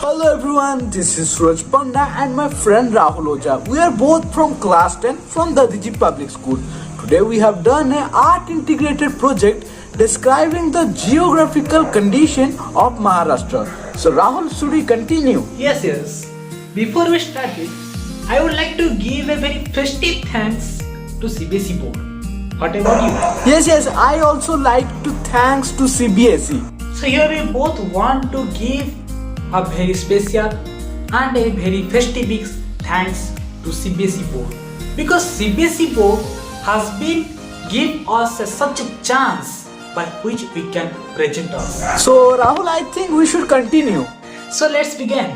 Hello everyone, this is Suraj Panda and my friend Rahul Oja. We are both from class 10 from Dadiji Public School. Today we have done an art integrated project describing the geographical condition of Maharashtra. So Rahul, should we continue? Yes. Before we start it, I would like to give a very festive thanks to CBSE board. What about you? Yes, I also like to thanks to CBSE. So here we both want to give a very special and a very festive big thanks to CBSE board, because CBSE board has been give us such a chance by which we can present us. So Rahul, I think we should continue. So let's begin.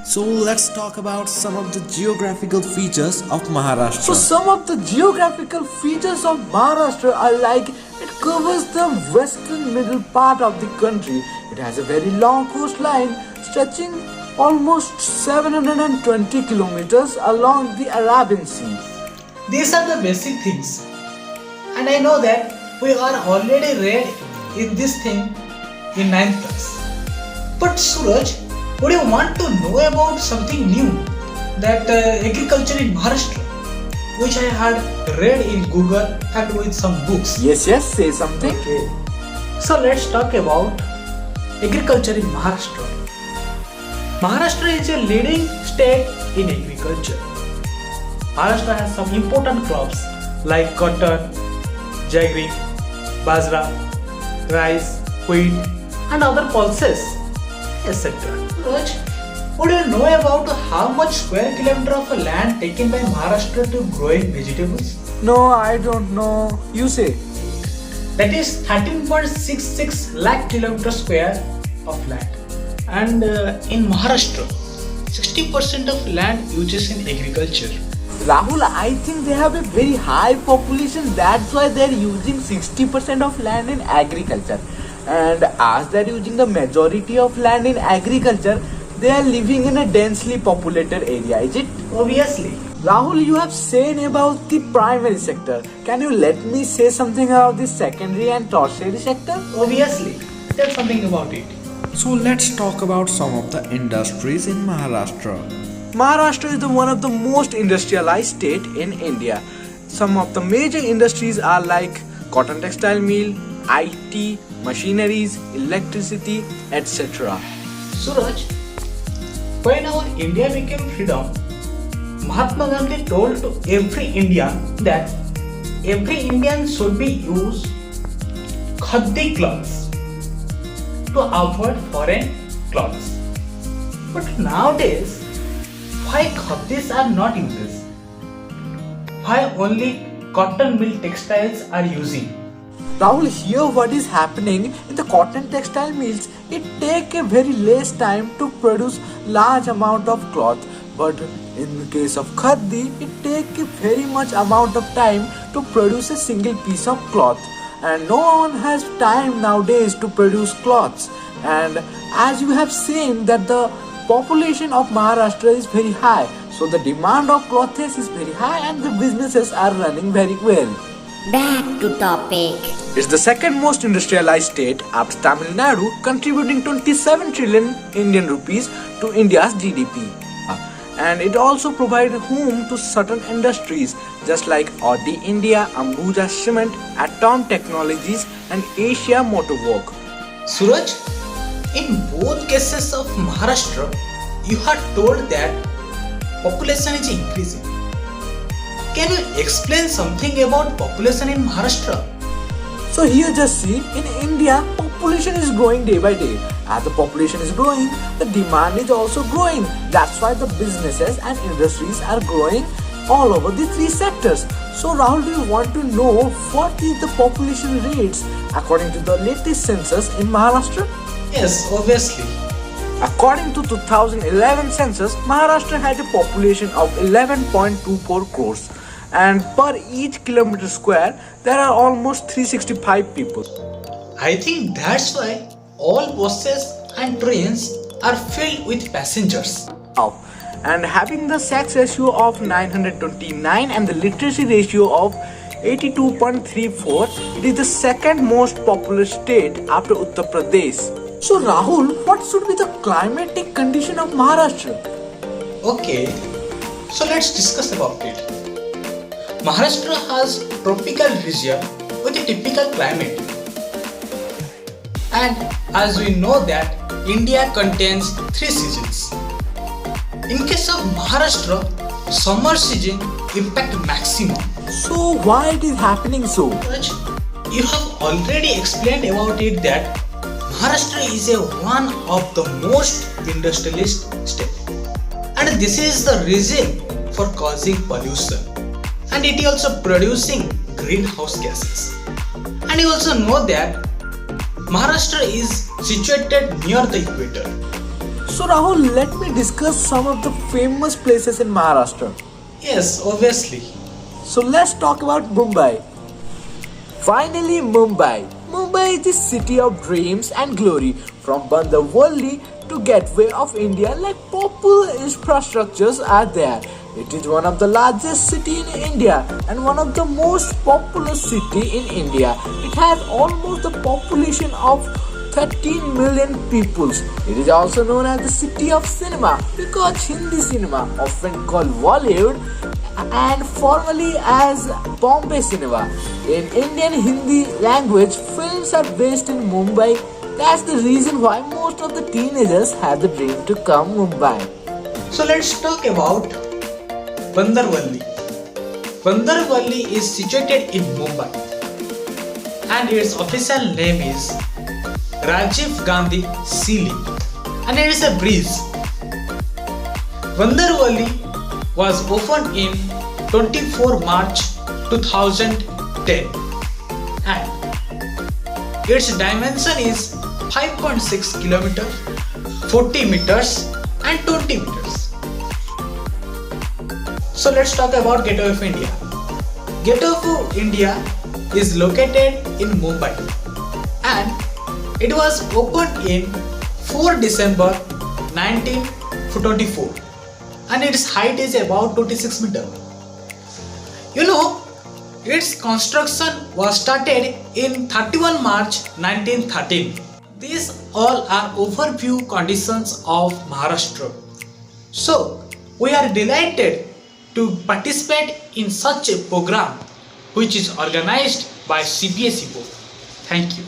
So let's talk about some of the geographical features of Maharashtra. So some of the geographical features of Maharashtra are like it covers the western middle part of the country. It has a very long coastline stretching almost 720 kilometers along the Arabian Sea. These are the basic things, and I know that we are already read in this thing in 9th class. But Suraj, would you want to know about something new, that agriculture in Maharashtra, which I had read in Google and with some books? Yes, say something. Okay. So let's talk about agriculture in Maharashtra. Maharashtra is a leading state in agriculture. Maharashtra has some important crops like cotton, jaggery, bajra, rice, wheat and other pulses, etc. Raj, would you know about how much square kilometer of land taken by Maharashtra to growing vegetables? No, I don't know. You say. That is 13.66 lakh kilometer square of land. And in Maharashtra, 60% of land uses in agriculture. Rahul, I think they have a very high population. That's why they're using 60% of land in agriculture. And as they're using the majority of land in agriculture, they are living in a densely populated area, is it? Obviously. Rahul, you have said about the primary sector. Can you let me say something about the secondary and tertiary sector? Obviously. Tell something about it. So let's talk about some of the industries in Maharashtra. Maharashtra is one of the most industrialized state in India. Some of the major industries are like cotton textile mill, IT, machineries, electricity, etc. Suraj, when our India became freedom, Mahatma Gandhi told to every Indian that every Indian should be use khadi clothes to avoid foreign clothes. But nowadays, why khadis are not used? Why only cotton mill textiles are using? Rahul, here what is happening in the cotton textile mills, it take a very less time to produce large amount of cloth. But in the case of khadi, it take a very much amount of time to produce a single piece of cloth. And no one has time nowadays to produce cloths. And as you have seen that the population of Maharashtra is very high. So the demand of clothes is very high and the businesses are running very well. Back to topic. It's the second most industrialized state after Tamil Nadu, contributing 27 trillion Indian rupees to India's GDP. And it also provides home to certain industries just like Audi India, Ambuja Cement, Atom Technologies and Asia Motor Work. Suraj, in both cases of Maharashtra, you had told that population is increasing. Can you explain something about population in Maharashtra? So here just see, in India, population is growing day by day. As the population is growing, the demand is also growing. That's why the businesses and industries are growing all over the three sectors. So Rahul, do you want to know what is the population rates according to the latest census in Maharashtra? Yes, obviously. According to 2011 census, Maharashtra had a population of 11.24 crores. And per each kilometer square, there are almost 365 people. I think that's why all buses and trains are filled with passengers. And having the sex ratio of 929 and the literacy ratio of 82.34, it is the second most populous state after Uttar Pradesh. So Rahul, what should be the climatic economic condition of Maharashtra? Okay, so let's discuss about it. Maharashtra has tropical region with a typical climate. And as we know that India contains 3 seasons. In case of Maharashtra, summer season impact maximum. So why it is happening so? Raj, you have already explained about it that Maharashtra is one of the most industrialist state. And this is the reason for causing pollution. And it is also producing greenhouse gases. And you also know that Maharashtra is situated near the equator. So Rahul, let me discuss some of the famous places in Maharashtra. Yes, obviously. So let's talk about Mumbai. Finally, Mumbai. Mumbai is the city of dreams and glory. From Bandarwali to Gateway of India, like popular infrastructures are there. It is one of the largest city in India and one of the most populous city in India. It has almost the population of 13 million people. It is also known as the city of cinema because Hindi cinema, often called Bollywood, and formerly as Bombay Cinema. In Indian Hindi language, films are based in Mumbai. That's the reason why most of the teenagers have the dream to come Mumbai. So let's talk about Bandarwali. Bandarwali is situated in Mumbai and its official name is Rajiv Gandhi Sea Link and it is a bridge. Bandarwali was opened in 24 March 2010 and its dimension is 5.6 km, 40 meters and 20 meters. So let's talk about Gateway of India. Gateway of India is located in Mumbai and it was opened in 4 December 1924 and its height is about 26 meters. You know, its construction was started in 31 March 1913. These all are overview conditions of Maharashtra. So, we are delighted to participate in such a program which is organized by CBSE board. Thank you.